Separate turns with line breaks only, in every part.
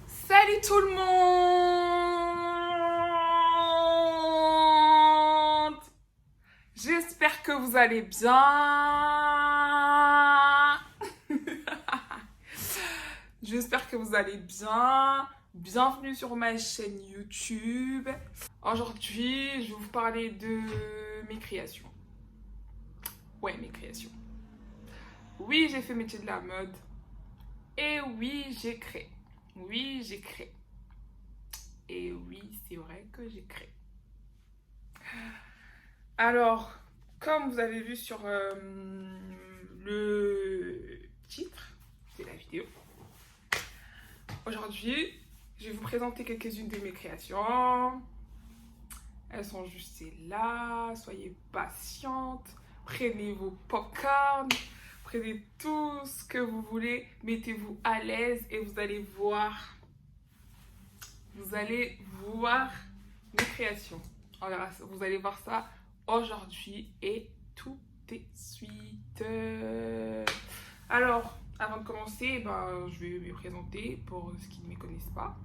Salut tout le monde! J'espère que vous allez bien. J'espère que vous allez bien. Bienvenue sur ma chaîne YouTube. Aujourd'hui, je vais vous parler de mes créations. Ouais, mes créations. Oui, j'ai fait métier de la mode. Et oui, j'ai créé. Oui, j'ai créé. Et oui, c'est vrai que j'ai créé. Alors, comme vous avez vu sur le titre de la vidéo, aujourd'hui, je vais vous présenter quelques-unes de mes créations. Elles sont juste là. Soyez patientes. Prenez vos popcorn. Prenez tout ce que vous voulez. Mettez-vous à l'aise et vous allez voir. Vous allez voir mes créations. Alors, vous allez voir ça aujourd'hui et tout de suite. Alors, avant de commencer, je vais me présenter pour ceux qui ne me connaissent pas.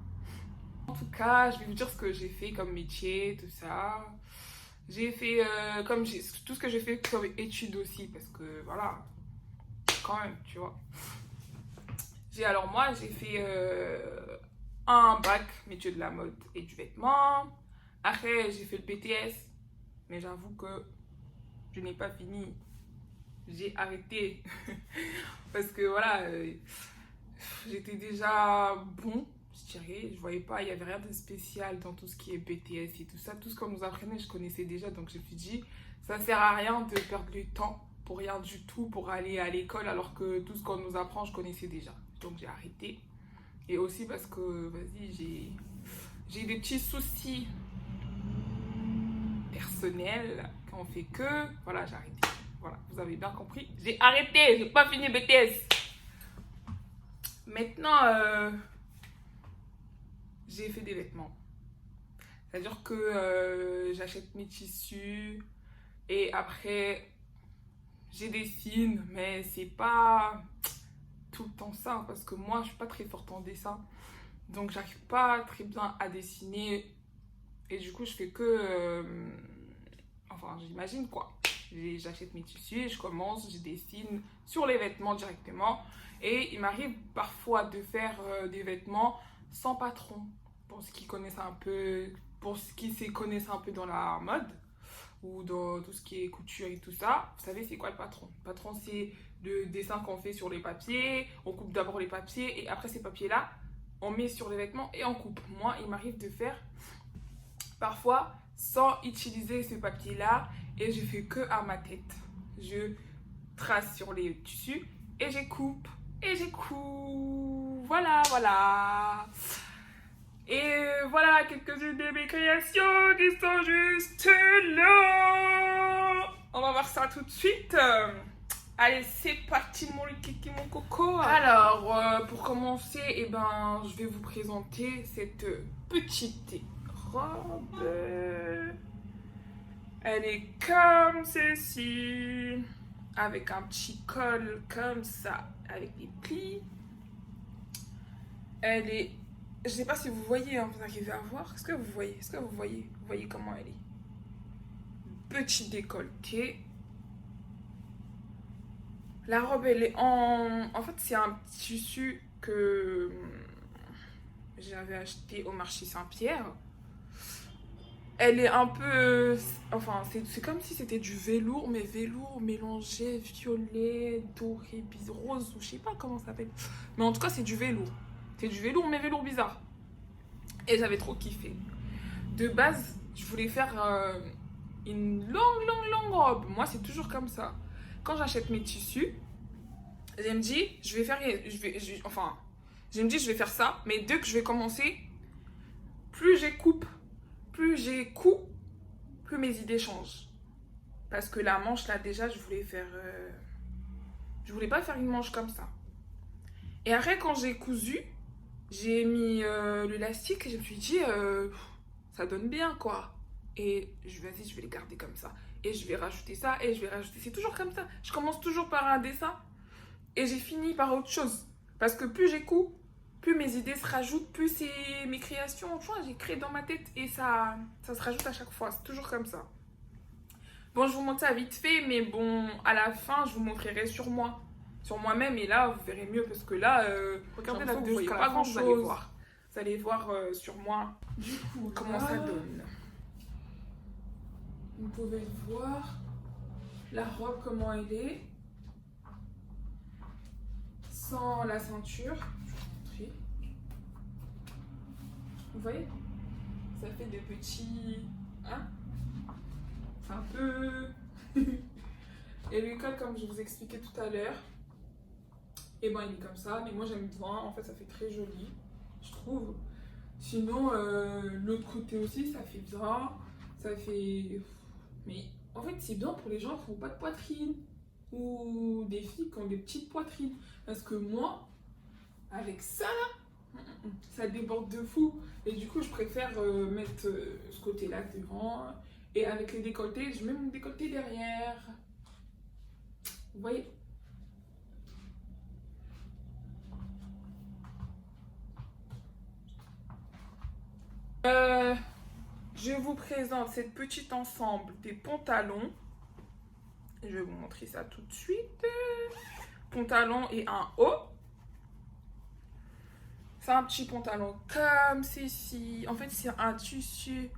En tout cas, je vais vous dire ce que j'ai fait comme métier, tout ça. J'ai fait tout ce que j'ai fait comme études aussi, parce que voilà, quand même, tu vois. Moi, j'ai fait un bac métier de la mode et du vêtement. Après, j'ai fait le BTS, mais j'avoue que je n'ai pas fini. J'ai arrêté parce que voilà, j'étais déjà bon, je dirais. Je voyais pas, il y avait rien de spécial dans tout ce qui est BTS et tout ça. Tout ce qu'on nous apprenait, je connaissais déjà, donc je me suis dit, ça sert à rien de perdre du temps pour rien du tout, pour aller à l'école, alors que tout ce qu'on nous apprend, je connaissais déjà. Donc j'ai arrêté. Et aussi parce que, vas-y, j'ai des petits soucis personnels qui ont fait que, voilà, j'ai arrêté. Voilà, vous avez bien compris. J'ai arrêté, j'ai pas fini BTS. Maintenant, j'ai fait des vêtements. C'est-à-dire que j'achète mes tissus et après, j'ai dessine, mais c'est pas tout le temps ça, parce que moi, je suis pas très forte en dessin. Donc, j'arrive pas très bien à dessiner. Et du coup, je fais que... enfin, j'imagine quoi. J'achète mes tissus, je commence, je dessine sur les vêtements directement. Et il m'arrive parfois de faire des vêtements sans patron. Pour ceux qui connaissent un peu, pour ceux qui se connaissent un peu dans la mode ou dans tout ce qui est couture et tout ça, vous savez c'est quoi le patron? Le patron, c'est le dessin qu'on fait sur les papiers. On coupe d'abord les papiers et après ces papiers-là, on met sur les vêtements et on coupe. Moi, il m'arrive de faire parfois sans utiliser ce papier-là et je fais que à ma tête. Je trace sur les tissus et je coupe et je couds. Voilà, voilà. Et voilà quelques-unes de mes créations qui sont juste là. On va voir ça tout de suite. Allez, c'est parti mon kiki, mon coco. Alors, pour commencer, je vais vous présenter cette petite robe. Elle est comme ceci, avec un petit col comme ça, avec des plis. Elle est, je sais pas si vous voyez, hein, vous arrivez à voir. Est-ce que vous voyez? Vous voyez comment elle est? Petit décolleté. La robe, elle est en fait, c'est un tissu que j'avais acheté au marché Saint-Pierre. Elle est un peu... Enfin, c'est comme si c'était du velours, mais velours mélangé violet, doré, rose, ou je sais pas comment ça s'appelle. Mais en tout cas, c'est du velours. C'est du velours, mais velours bizarre. Et j'avais trop kiffé. De base, je voulais faire une longue robe. Moi, c'est toujours comme ça. Quand j'achète mes tissus, je me dis, je vais faire ça. Mais dès que je vais commencer, plus j'ai coupe, plus mes idées changent. Parce que la manche, là, déjà, je voulais pas faire une manche comme ça. Et après, quand j'ai cousu, j'ai mis l'élastique et je me suis dit, ça donne bien, quoi. Et vas-y, je vais les garder comme ça. Et je vais rajouter ça, et je vais rajouter. C'est toujours comme ça. Je commence toujours par un dessin, et j'ai fini par autre chose. Parce que plus j'écoute, plus mes idées se rajoutent, plus c'est mes créations, tu vois, j'ai créé dans ma tête, et ça se rajoute à chaque fois. C'est toujours comme ça. Bon, je vous montre ça vite fait, mais bon, à la fin, je vous montrerai sur moi. Sur moi-même, et là, vous verrez mieux, parce que là, regardez la vidéo, vous voyez pas grand-chose. Vous allez voir. Vous allez voir sur moi, du coup, comment ça donne. Vous pouvez voir la robe, comment elle est. Sans la ceinture. Je vais vous montrer. Vous voyez? Ça fait des petits... Hein? C'est un peu... Et le col, comme je vous expliquais tout à l'heure, et ben il est comme ça. Mais moi j'aime bien. En fait, ça fait très joli, je trouve. Sinon, l'autre côté aussi, ça fait bien. Ça fait... Mais en fait, c'est bien pour les gens qui n'ont pas de poitrine. Ou des filles qui ont des petites poitrines. Parce que moi, avec ça là, ça déborde de fou. Et du coup, je préfère mettre ce côté-là devant. Et avec les décolletés, je mets mon décolleté derrière. Vous voyez? Je vous présente cette petite ensemble des pantalons. Je vais vous montrer ça tout de suite. Pantalon et un haut. C'est un petit pantalon comme ceci. En fait, c'est un tissu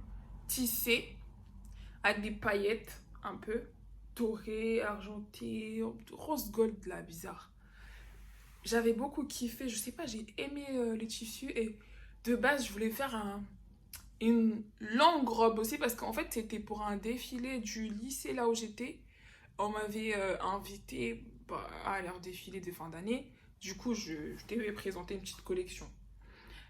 tissé avec des paillettes un peu dorées, argentées, rose gold là, bizarre. J'avais beaucoup kiffé. Je sais pas, j'ai aimé les tissus et de base, je voulais faire une longue robe aussi parce qu'en fait, c'était pour un défilé du lycée là où j'étais. On m'avait invité à leur défilé de fin d'année. Du coup, je devais présenter une petite collection.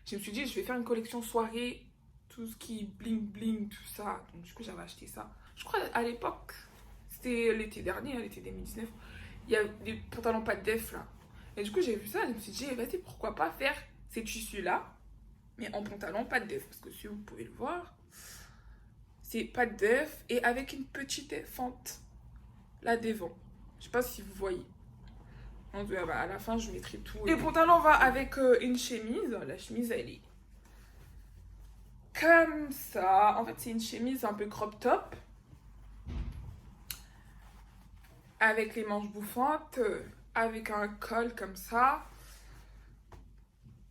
Je me suis dit, je vais faire une collection soirée, tout ce qui bling bling, tout ça. Donc, du coup, j'avais acheté ça. Je crois à l'époque, c'était l'été dernier, l'été 2019, il y a des pantalons pas de def là. Et du coup, j'ai vu ça, je me suis dit, vas-y, pourquoi pas faire ces tissus-là, mais en pantalon pas de def. Parce que si vous pouvez le voir, c'est pas de def et avec une petite fente là devant. Je sais pas si vous voyez. Donc, à la fin, je mettrai tout. Les pantalons va avec une chemise. La chemise, elle est comme ça. En fait, c'est une chemise un peu crop top. Avec les manches bouffantes. Avec un col comme ça.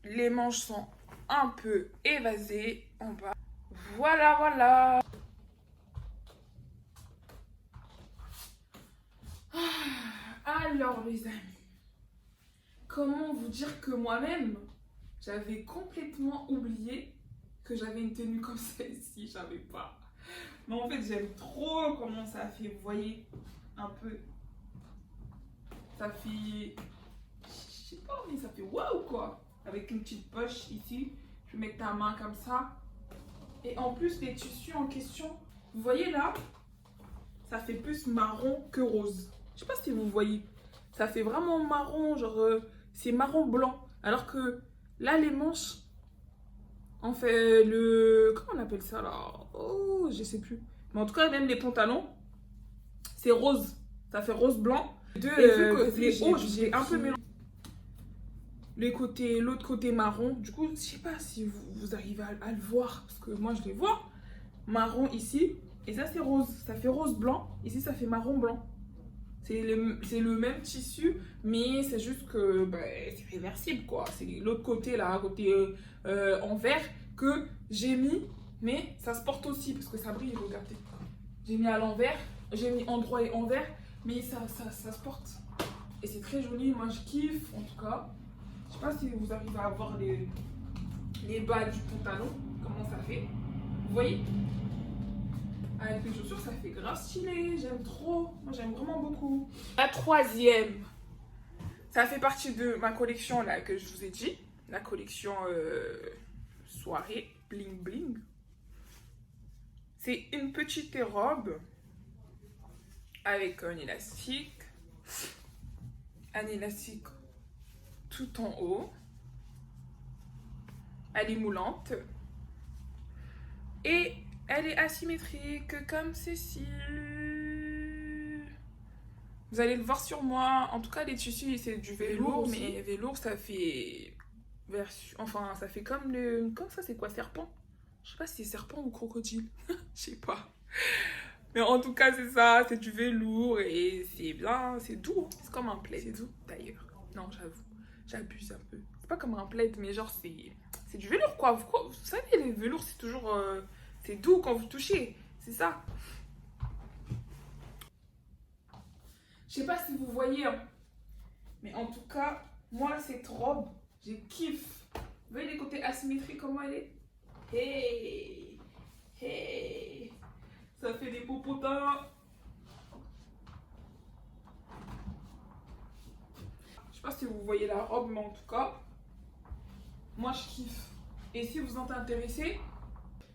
Les manches sont un peu évasées en bas. Voilà, voilà. Alors, les amis. Comment vous dire que moi-même, j'avais complètement oublié que j'avais une tenue comme celle-ci, je savais pas. Mais en fait, j'aime trop comment ça fait, vous voyez, un peu. Ça fait, je sais pas, mais ça fait waouh quoi. Avec une petite poche ici, je vais mettre ta main comme ça. Et en plus, les tissus en question, vous voyez là, ça fait plus marron que rose. Je sais pas si vous voyez. Ça fait vraiment marron, genre c'est marron blanc. Alors que là, les manches, on fait comment on appelle ça là? Oh, je sais plus. Mais en tout cas, même les pantalons, c'est rose. Ça fait rose blanc. Et vu que les hauts, j'ai un peu mélangé. L'autre côté marron. Du coup, je sais pas si vous arrivez à le voir. Parce que moi, je les vois. Marron ici. Et ça, c'est rose. Ça fait rose blanc. Ici, ça fait marron blanc. C'est le même tissu, mais c'est juste que c'est réversible, quoi. C'est l'autre côté, là, côté en vert, que j'ai mis, mais ça se porte aussi, parce que ça brille, regardez. J'ai mis à l'envers, j'ai mis endroit et envers, mais ça se porte. Et c'est très joli, moi je kiffe, en tout cas. Je sais pas si vous arrivez à voir les bas du pantalon, comment ça fait. Vous voyez ? Avec les chaussures, ça fait grave stylé. J'aime trop. Moi, j'aime vraiment beaucoup. La troisième, ça fait partie de ma collection là que je vous ai dit. La collection soirée bling bling. C'est une petite robe avec un élastique. Un élastique tout en haut. Elle est moulante. Et Elle est asymétrique comme ceci. Vous allez le voir sur moi. En tout cas, les tissus, c'est du velours, mais velours, ça fait enfin, ça fait comme comme ça, c'est quoi, serpent? Je sais pas si c'est serpent ou crocodile. Je sais pas. Mais en tout cas, c'est ça, c'est du velours et c'est bien, c'est doux. C'est comme un plaid. C'est doux d'ailleurs. Non, j'avoue, j'abuse un peu. C'est pas comme un plaid, mais genre, c'est du velours quoi. Vous savez, les velours, c'est toujours. C'est doux quand vous touchez. C'est ça. Je sais pas si vous voyez, hein, mais en tout cas, moi, cette robe, j'ai kiffe. Vous voyez les côtés asymétriques, comment elle est? Hey! Hey! Ça fait des popotins. Je sais pas si vous voyez la robe, mais en tout cas, moi je kiffe. Et si vous êtes intéressé,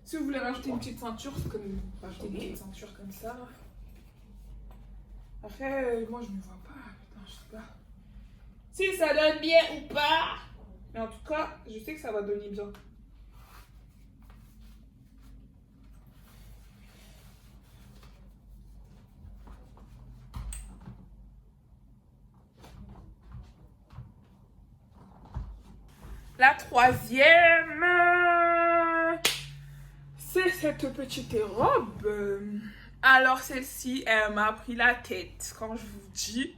si vous voulez rajouter une petite ceinture, c'est comme rajouter une petite ceinture comme ça. Après, moi je ne vois pas. Putain, je sais pas si ça donne bien ou pas. Mais en tout cas, je sais que ça va donner bien. La troisième, c'est cette petite robe. Alors celle-ci, elle m'a pris la tête. Quand je vous dis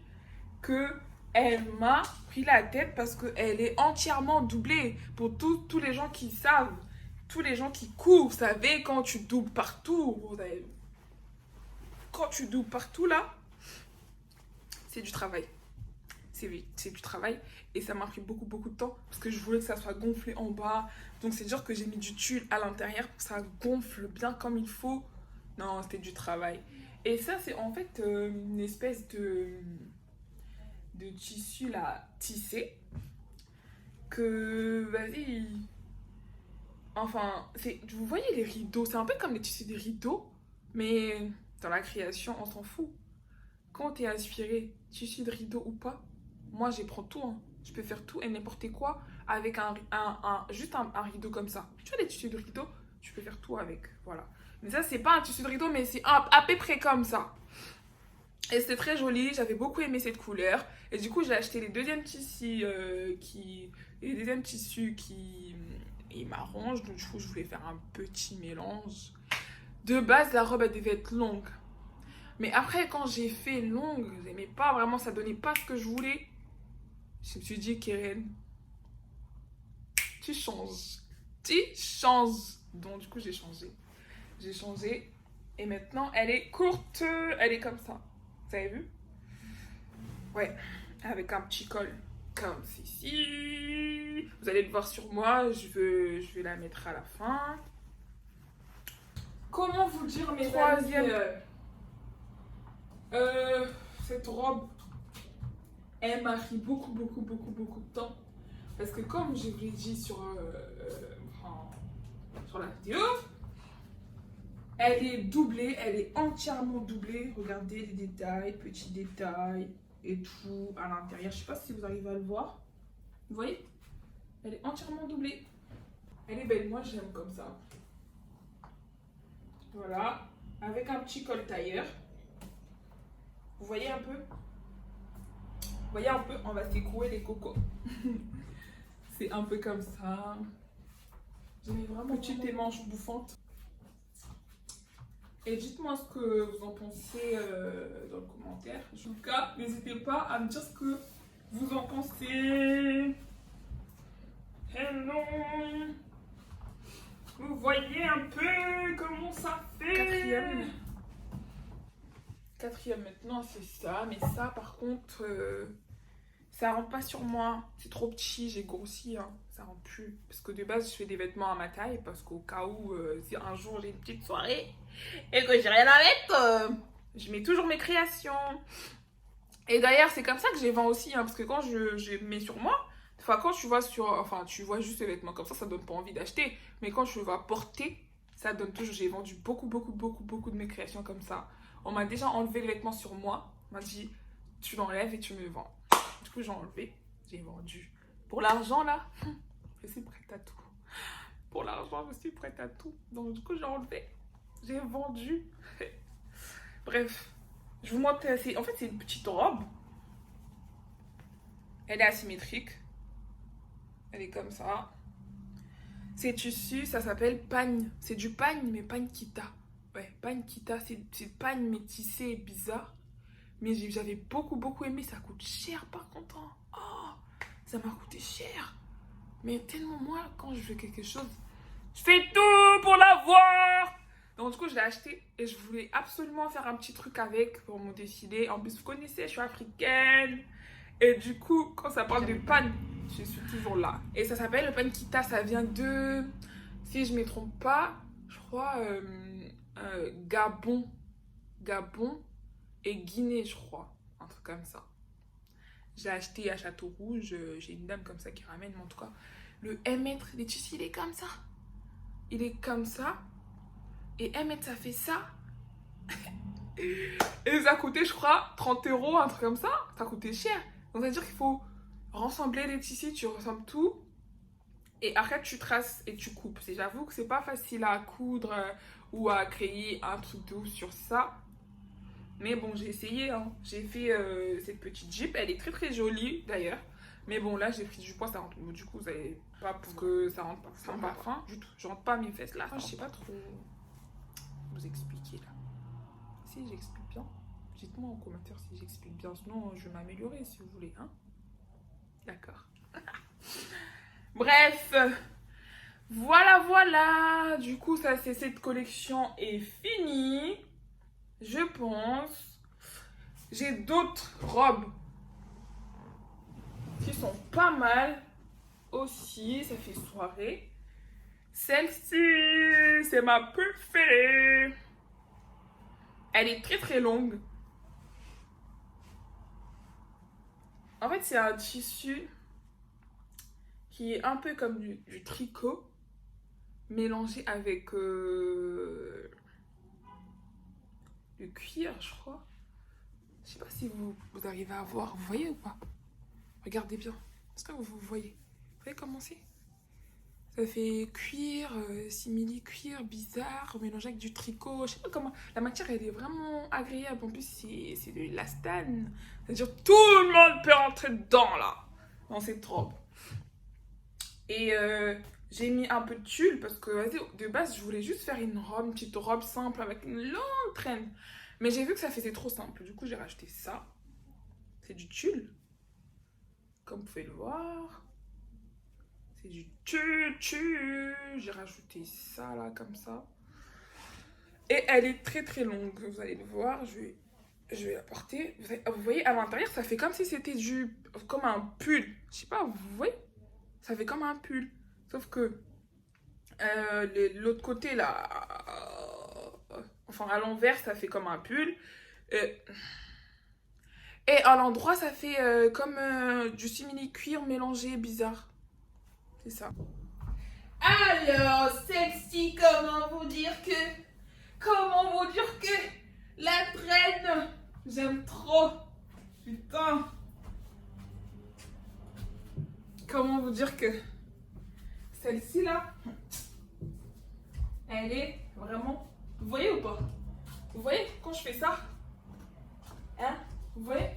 que elle m'a pris la tête parce qu'elle est entièrement doublée. Pour tous les gens qui savent, tous les gens qui courent, vous savez, quand tu doubles partout, quand tu doubles partout là, c'est du travail. C'est du travail et ça m'a pris beaucoup de temps parce que je voulais que ça soit gonflé en bas. Donc c'est sûr que j'ai mis du tulle à l'intérieur pour que ça gonfle bien comme il faut. Non, c'était du travail. Et ça, c'est en fait une espèce de tissu là tissé que vas-y, enfin vous voyez les rideaux, c'est un peu comme les tissus des rideaux, mais dans la création on s'en fout. Quand t'es inspiré tissu de rideau ou pas, moi je prends tout, hein. Je peux faire tout et n'importe quoi avec juste un rideau comme ça. Tu vois les tissus de rideau, tu peux faire tout avec, voilà. Mais ça c'est pas un tissu de rideau, mais c'est à peu près comme ça. Et c'était très joli, j'avais beaucoup aimé cette couleur. Et du coup, j'ai acheté les deuxièmes tissus qui ils m'arrangent. Donc du coup, je voulais faire un petit mélange. De base, la robe, elle devait être longue. Mais après, quand j'ai fait longue, j'aimais pas vraiment, ça donnait pas ce que je voulais. Je me suis dit, Keren, tu changes. Tu changes. Donc du coup, j'ai changé. J'ai changé. Et maintenant, elle est courte. Elle est comme ça. Vous avez vu? Ouais, avec un petit col comme ceci. Vous allez le voir sur moi, je vais la mettre à la fin. Comment vous dire mes troisième cette robe, elle m'a pris beaucoup de temps. Parce que comme je vous l'ai dit sur la vidéo, elle est doublée, elle est entièrement doublée. Regardez les détails, petits détails et tout à l'intérieur. Je sais pas si vous arrivez à le voir. Vous voyez? Elle est entièrement doublée. Elle est belle, moi j'aime comme ça. Voilà, avec un petit col tailleur. Vous voyez un peu? Vous voyez un peu? On va secouer les cocos. C'est un peu comme ça. J'aimais vraiment petites tes manches bouffantes. Et dites-moi ce que vous en pensez dans le commentaire. En tout cas, n'hésitez pas à me dire ce que vous en pensez. Hello! Vous voyez un peu comment ça fait? Quatrième maintenant, c'est ça. Mais ça, par contre, ça rentre pas sur moi. C'est trop petit, j'ai grossi. Hein. Ça rentre plus. Parce que de base, je fais des vêtements à ma taille. Parce qu'au cas où, si un jour j'ai une petite soirée et que j'ai rien à mettre, je mets toujours mes créations. Et d'ailleurs, c'est comme ça que je les vends aussi. Hein, parce que quand je mets sur moi, enfin, quand tu vois tu vois juste les vêtements comme ça donne pas envie d'acheter. Mais quand je vais porter, ça donne toujours. J'ai vendu beaucoup de mes créations comme ça. On m'a déjà enlevé les vêtements sur moi. On m'a dit, tu l'enlèves et tu me vends. Du coup, j'ai enlevé. J'ai vendu. Pour l'argent, là, je suis prête à tout. Pour l'argent, je suis prête à tout. Donc, du coup, j'ai enlevé. J'ai vendu. Bref, je vous montre. En fait, c'est une petite robe. Elle est asymétrique. Elle est comme ça. C'est tissu, ça s'appelle pagne. C'est du pagne, mais pagne kita. Ouais, pagne kita, c'est pagne mais tissé bizarre. Mais j'avais beaucoup aimé. Ça coûte cher par contre. Hein. Oh, ça m'a coûté cher. Mais tellement moi, quand je veux quelque chose, je fais tout pour l'avoir. Donc du coup, je l'ai acheté et je voulais absolument faire un petit truc avec pour me décider. En plus, vous connaissez, je suis africaine. Et du coup, quand ça parle de panne, je suis toujours là. Et ça s'appelle le pan kita. Ça vient de, si je ne me trompe pas, je crois, Gabon. Gabon et Guinée, je crois. Un truc comme ça. J'ai acheté à Château Rouge. J'ai une dame comme ça qui ramène. Mais en tout cas, le 1 mètre des tissus, il est comme ça. Il est comme ça. Et 1 mètre, ça fait ça. Et ça coûtait, je crois, 30 €, un truc comme ça. Ça coûtait cher. Donc, ça veut dire qu'il faut rassembler les tissus, tu ressembles tout. Et après, tu traces et tu coupes. J'avoue que c'est pas facile à coudre ou à créer un truc de ouf sur ça. Mais bon, j'ai essayé. Hein. J'ai fait cette petite jupe. Elle est très jolie d'ailleurs. Mais bon, là, j'ai pris du poids. Ça rentre. Du coup, vous avez pas pour que ça rentre pas. Ça rentre pas fin du tout. Je rentre pas mes fesses là. Je sais pas trop vous expliquer là. Si j'explique bien, dites-moi en commentaire si j'explique bien. Sinon, je vais m'améliorer si vous voulez. Hein. D'accord. Bref, voilà. Du coup, ça, c'est cette collection est finie. Je pense. J'ai d'autres robes qui sont pas mal aussi. Ça fait soirée. Celle-ci, c'est ma préférée. Elle est très longue. En fait, c'est un tissu qui est un peu comme du tricot mélangé avec du cuir, je crois. Je sais pas si vous arrivez à voir. Vous voyez ou pas? Regardez bien. Est-ce que vous voyez? Vous voyez comment c'est? Ça fait cuir, simili-cuir bizarre, mélangé avec du tricot. Je sais pas comment. La matière, elle est vraiment agréable. En plus, c'est de l'élastane. C'est-à-dire tout le monde peut rentrer dedans, là. Dans cette robe. Et j'ai mis un peu de tulle parce que de base, je voulais juste faire une petite robe simple avec une longue traîne. Mais j'ai vu que ça faisait trop simple. Du coup, j'ai racheté ça. C'est du tulle. Comme vous pouvez le voir. C'est du tulle. J'ai rajouté ça là, comme ça. Et elle est très longue. Vous allez le voir. Je vais la porter. Vous voyez, à l'intérieur, ça fait comme si c'était comme un pull. Je sais pas, vous voyez? Ça fait comme un pull. Sauf que l'autre côté, là, enfin à l'envers, ça fait comme un pull. Et à l'endroit, ça fait comme du simili-cuir mélangé bizarre. C'est ça. Alors, celle-ci, comment vous dire que la traîne, j'aime trop. Putain. Comment vous dire que celle-ci là, elle est vraiment... Vous voyez ou pas? Vous voyez quand je fais ça? Hein? Vous voyez?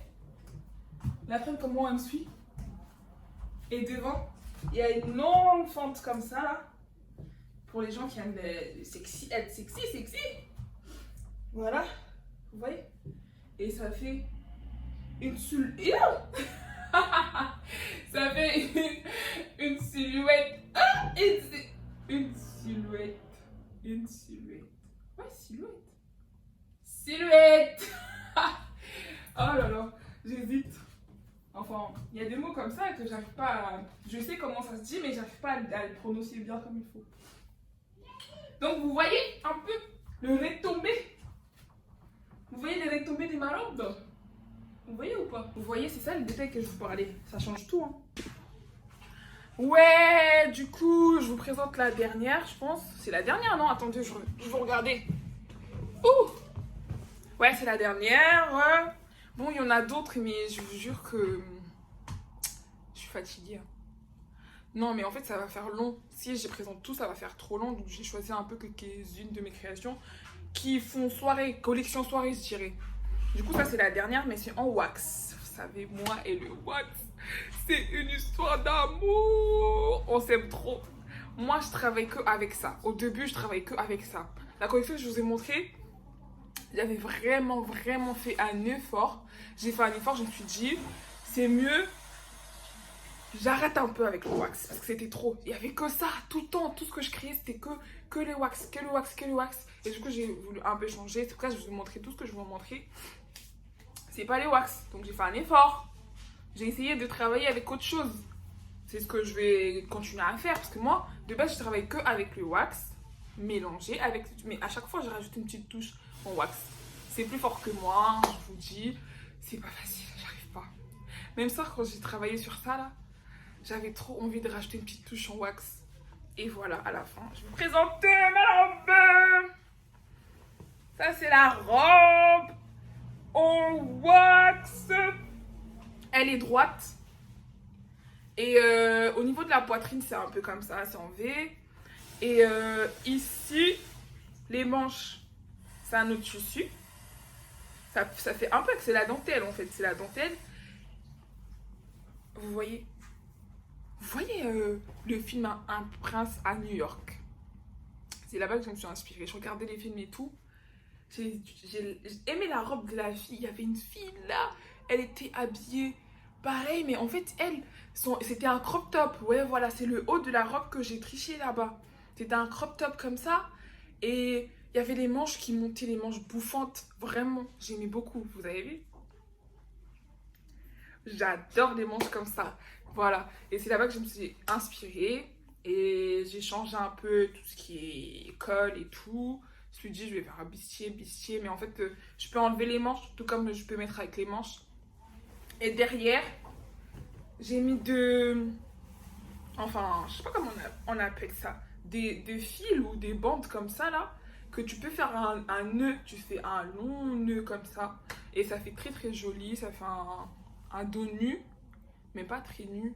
La traîne, comment elle me suit? Et devant, il y a une longue fente comme ça là. Pour les gens qui aiment être sexy. Voilà. Vous voyez? Et ça fait une silhouette. Ça fait une silhouette. Une silhouette. Ouais, silhouette. Oh là là, j'hésite. Enfin, il y a des mots comme ça que j'arrive pas à... Je sais comment ça se dit, mais j'arrive pas à le prononcer bien comme il faut. Donc, vous voyez un peu le retombé. Vous voyez les retombées des malades? Vous voyez ou pas? Vous voyez, c'est ça le détail que je vous parlais. Ça change tout, hein. Ouais, du coup, je vous présente la dernière, je pense. C'est la dernière, non? Attendez, je vais regarder. Ouh! Ouais, c'est la dernière. Ouais. Bon, il y en a d'autres, mais je vous jure que je suis fatiguée. Non, mais en fait, ça va faire long. Si je présente tout, ça va faire trop long. Donc, j'ai choisi un peu quelques-unes de mes créations. qui font soirée, collection soirée, je dirais. Du coup, ça, c'est la dernière, mais c'est en wax. Vous savez, moi et le wax, c'est une histoire d'amour. On s'aime trop. Moi, je travaille que avec ça. Au début, je travaille que avec ça. La collection que je vous ai montrée, j'avais vraiment fait un effort. J'ai fait un effort, je me suis dit, c'est mieux, j'arrête un peu avec le wax. Parce que c'était trop. Il n'y avait que ça, tout le temps. Tout ce que je créais, c'était que les wax, que le wax, que le wax. Et du coup, j'ai voulu un peu changer. C'est pour ça que je vous ai montré tout ce que je vous ai montré. C'est pas les wax. Donc, j'ai fait un effort. J'ai essayé de travailler avec autre chose. C'est ce que je vais continuer à faire. Parce que moi, de base, je travaille que avec le wax mélangé avec. Mais à chaque fois, je rajoute une petite touche en wax. C'est plus fort que moi, je vous dis. C'est pas facile, j'arrive pas. Même ça, quand j'ai travaillé sur ça, là, j'avais trop envie de rajouter une petite touche en wax. Et voilà, à la fin, je vais vous présenter ma robe. Ça, c'est la robe en wax. Elle est droite. Et au niveau de la poitrine, c'est un peu comme ça, c'est en V. Et ici, les manches, c'est un autre tissu. Ça fait un peu que c'est la dentelle, en fait. C'est la dentelle. Vous voyez le film Un prince à New York. C'est là-bas que je me suis inspirée. Je regardais les films et tout. J'ai aimé la robe de la fille. Il y avait une fille là. Elle était habillée pareil, mais en fait, c'était un crop top. Ouais, voilà, c'est le haut de la robe que j'ai triché là-bas. C'était un crop top comme ça. Et il y avait les manches qui montaient, les manches bouffantes. Vraiment, j'aimais beaucoup. Vous avez vu? J'adore les manches comme ça. Voilà. Et c'est là-bas que je me suis inspirée. Et j'ai changé un peu tout ce qui est col et tout. Je me suis dit, je vais faire un bustier. Mais en fait, je peux enlever les manches, tout comme je peux mettre avec les manches. Et derrière, j'ai mis enfin, je sais pas comment on appelle ça. Des fils ou des bandes comme ça, là. Que tu peux faire un nœud. Tu fais un long nœud comme ça. Et ça fait très joli. Ça fait un dos nu. Mais pas très nu.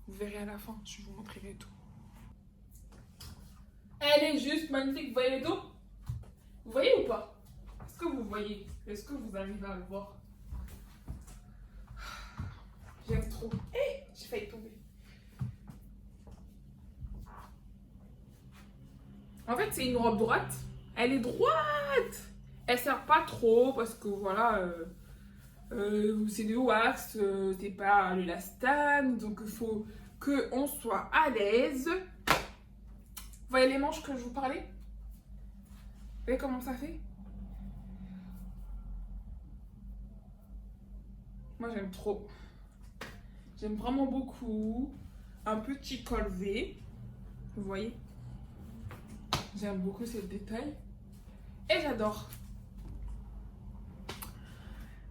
Vous verrez à la fin. Je vous montrerai tout. Elle est juste magnifique. Vous voyez le dos? Vous voyez ou pas? Est-ce que vous voyez? Est-ce que vous arrivez à le voir? J'aime trop. Hé, j'ai failli tomber. En fait, c'est une robe droite. Elle est droite. Elle sert pas trop parce que voilà, c'est de wax, c'est pas le lastane. Donc il faut qu'on soit à l'aise. Vous voyez les manches que je vous parlais? Vous voyez comment ça fait? Moi, j'aime trop. J'aime vraiment beaucoup. Un petit col V. Vous voyez? J'aime beaucoup ces détails. Et j'adore.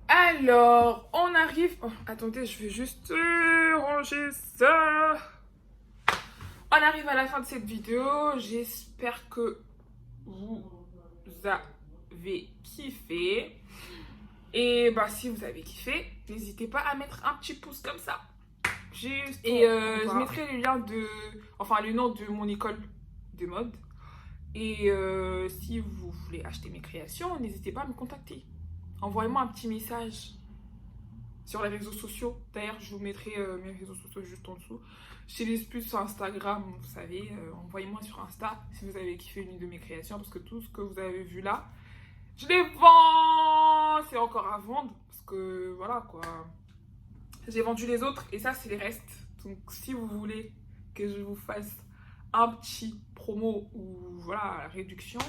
Alors, on arrive... Oh, attendez, je vais juste ranger ça. On arrive à la fin de cette vidéo. J'espère que vous avez kiffé. Et bah, si vous avez kiffé, n'hésitez pas à mettre un petit pouce comme ça. Juste. Et je mettrai le lien le nom de mon école de mode. Et si vous voulez acheter mes créations, n'hésitez pas à me contacter. Envoyez-moi un petit message sur les réseaux sociaux. D'ailleurs, je vous mettrai mes réseaux sociaux juste en dessous. J'utilise plus sur Instagram, vous savez. Envoyez-moi sur Insta si vous avez kiffé une de mes créations. Parce que tout ce que vous avez vu là, je les vends. C'est encore à vendre. Parce que voilà quoi. J'ai vendu les autres et ça, c'est les restes. Donc, si vous voulez que je vous fasse un petit promo ou voilà, réduction,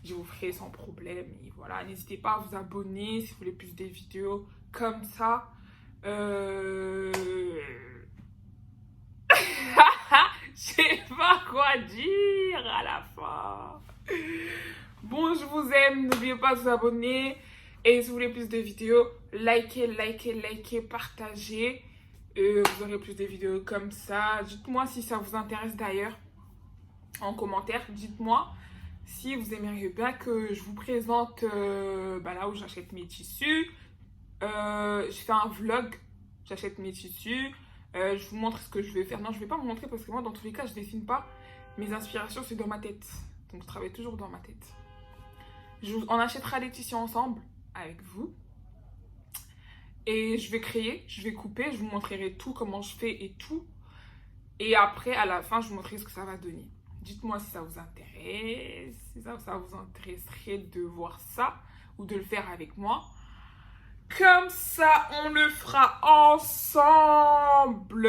je vous ferai sans problème. Et voilà, n'hésitez pas à vous abonner si vous voulez plus des vidéos comme ça. Je sais pas quoi dire à la fin. Bon, je vous aime. N'oubliez pas de vous abonner. Et si vous voulez plus de vidéos, likez, partagez. Vous aurez plus de vidéos comme ça. Dites-moi si ça vous intéresse d'ailleurs. En commentaire, dites-moi si vous aimeriez bien que je vous présente là où j'achète mes tissus. Je fais un vlog, j'achète mes tissus. Je vous montre ce que je vais faire. Non, je ne vais pas vous montrer parce que moi, dans tous les cas, je ne dessine pas. Mes inspirations, c'est dans ma tête. Donc, je travaille toujours dans ma tête. On achètera les tissus ensemble avec vous. Et je vais créer, je vais couper, je vous montrerai tout, comment je fais et tout. Et après, à la fin, je vous montrerai ce que ça va donner. Dites-moi si ça vous intéresse, si ça vous intéresserait de voir ça ou de le faire avec moi. Comme ça, on le fera ensemble.